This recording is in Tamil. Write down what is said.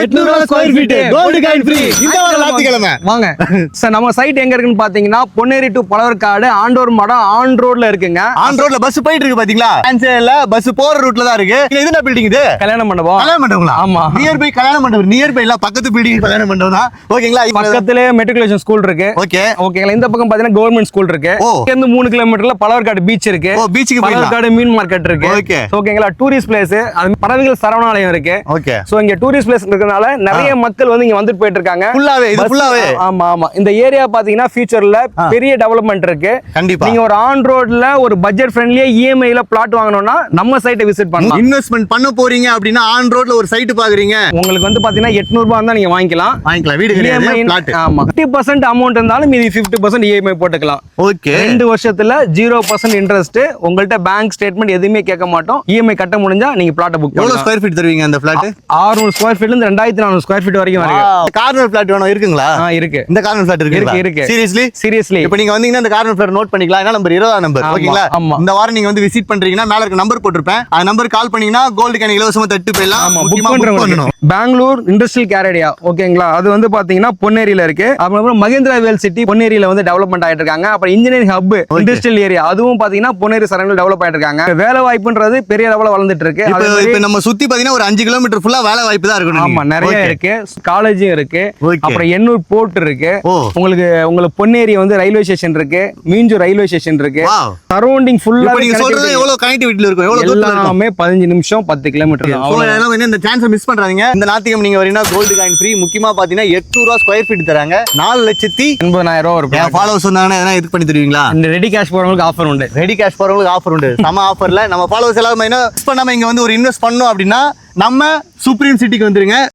800 square feet gold coin free இந்த வார ஞாயிற்றுக்கிழமை வாங்க சார். நம்ம சைட் எங்க இருக்குன்னு பாத்தீங்கன்னா பொன்னேரி டு பழவர்காடு ஆண்டோர் மடம் ஆன் ரோட்ல இருக்குங்க. ஆன் ரோட்ல பஸ் போயிட்டு இருக்கு பாத்தீங்களா? ஆன்சர்ல பஸ் போற ரூட்ல தான் இருக்கு. இது என்ன பில்டிங் இது? கல்யாண மண்டபம். கல்யாண மண்டபங்களா? ஆமா. நியர் பை கல்யாண மண்டபம். நியர் பை இல்ல, பக்கத்து பில்டிங் கல்யாண மண்டபம் தான். ஓகேங்களா? பக்கத்திலே மெட்ரிகுலேஷன் ஸ்கூல் இருக்கு. ஓகே ஓகேங்களா? இந்த பக்கம் பாத்தீங்கன்னா கவர்மெண்ட் ஸ்கூல் இருக்கு. இங்க இருந்து 3 கிலோமீட்டர்ல பழவர்காடு பீச் இருக்கு. ஓ, பீச்சுக்கு போயிடலாம். பழவர்காடு மீன் மார்க்கெட் இருக்கு. ஓகே. ஓகேங்களா? டூரிஸ்ட் பிளேஸ், அது பறவைகள் சரவணாலயம் இருக்கு. ஓகே. சோ இங்க டூரிஸ்ட் பிளேஸ் இருக்கறனால நிறைய மக்கள் வந்து இங்க வந்துட்டு போயிட்டு இருக்காங்க. ஃபுல்லாவே இது ஃபுல்லாவே. ஆமா ஆமா. இந்த ஏரியா பாத்தீங்கன்னா ஃபியூச்சர்ல பெரிய டெவலப்மென்ட் இருக்கு. கண்டிப்பா. நீங்க ஒரு ஆன் ரோட்ல ஒரு பட்ஜெட் ஃப்ரெண்ட்லியா இஎம்ஐ ல பிளாட் வாங்கணும்னா நம்ம சைட்டை விசிட் பண்ணலாம். இன்வெஸ்ட்மென்ட் பண்ண போறீங்க அப்படின்னா ஆன் ரோட்ல ஒரு சைட் பாக்குறீங்க, உங்களுக்கு வந்து பாத்தீங்கன்னா 800 ரூபாய் இருந்தா நீங்க வாங்கிக்கலாம். வீடு கிடையாது, பிளாட். ஆமா. 50% அமௌண்ட் இருந்தாலும் மீதி 50% இஎம்ஐ போட்டுக்கலாம். ஓகே. 2 வருஷத்துல 0% இன்ட்ரெஸ்ட். உங்கள்ட்ட பேங்க் ஸ்டேட்மெண்ட் எதுவுமே கேட்க மாட்டோம். இஎம்ஐ கட்ட முடிஞ்சா நீங்க பிளாட் புக் எவ்வளவு ஸ்கொயர் ஃபீட் தருவீங்க அந்த பிளாட்? 600 ஸ்கொயர் ஃபீட்ல இருந்து 2400 ஸ்கொயர் ஃபீட் வரைக்கும் இருக்கு. கார்னர் பிளாட் வேணும் இருக்குங்களா? இருக்கு. இந்த கார்னர் பிளாட் இருக்கு இருக்கு. சீரியஸ்லி இப்போ நீங்க வந்தீங்கன்னா இந்த கார்னர் பிளாட் நோட் பண்ணிக்கலாம். என்ன நம்பர்? 20 நம்பர். ஓகேங்களா? இந்த வாரம் நீங்க வந்து விசிட் பண்றீங்கன்னா மேல இருக்க நம்பர் போட்டுருப்பேன். அந்த நம்பர் கால் பண்ணீங்கன்னா கோல்ட் காயின் இலவசமா தட்டு போயிடலாம். முக்கியமா புக் பண்ணணும். பெங்களூர் இண்டஸ்ட்ரியல் கேரடியா. ஓகேங்களா? அது வந்து பாத்தீங்கன்னா பொன்னேரியில இருக்கு. அப்புறம் மகேந்திரா வேல் சிட்டி பொன்னேரியில வந்து டெவலப்மெண்ட் ஆயிட்டு இருக்காங்க. அப்புறம் இன்ஜினியரிங் ஹப் இண்டஸ்ட்ரியல் ஏரியா அதுவும் பாத்தீங்கன்னா பொன்னேரி சரௌண்டிங் டெவலப் ஆயிட்டு இருக்காங்க. வேலை வாய்ப்புன்றது பெரிய லெவல்ல வளர்ந்துட்டு இருக்கு. இப்போ நம்ம சுத்தி பாத்தீங்கன்னா ஒரு 5 கிலோமீட்டர் ஃபுல்லா வேலை வாய்ப்பு தான் இருக்கு. ஆமா, நிறைய இருக்கு. காலேஜும் இருக்கு. அப்புறம் எண்ணூர் போர்ட் இருக்கு. உங்களுக்கு பொன்னேரி வந்து ரயில்வே ஸ்டேஷன் இருக்கு. மீஞ்சூர் ரயில்வே ஸ்டேஷன் இருக்கு. சரௌண்டிங் ஃபுல்லா நீங்க சொல்றது எவ்வளவு கனெக்டிவிட்டில இருக்கும்? எவ்வளவு தூரம் இருக்கும்? எல்லாமே 15 நிமிஷம் 10 கிலோமீட்டர். அவ்வளவு. இந்த சான்ஸ் மிஸ் பண்றாதீங்க. இந்த ஞாயிற்றுக்கிழமை நீங்க வரீங்கன்னா கோல்ட் காயின் ஃப்ரீ. முக்கியமா பாத்தீங்கன்னா 800 ஸ்கொயர் ஃபீட் தராங்க. 4,80,000 ரூபாய். ஃபாலோவர்ஸ் வந்தாங்கன்னா எதனா இது பண்ணி தருவீங்களா? இந்த ரெடி கேஷ் போறவங்களுக்கு ஆஃபர் உண்டு. ரெடி கேஷ் போறவங்களுக்கு ஆஃபர் உண்டு. சம ஆஃபர்ல நம்ம ஃபாலோவர்ஸ் எல்லாரும் மிஸ் பண்ணாம இங்க வந்து ஒரு இன்வெஸ்ட் பண்ணோம் அப்படின்னா நம்ம சுப்ரீம் சிட்டிக்கு வந்துருங்க.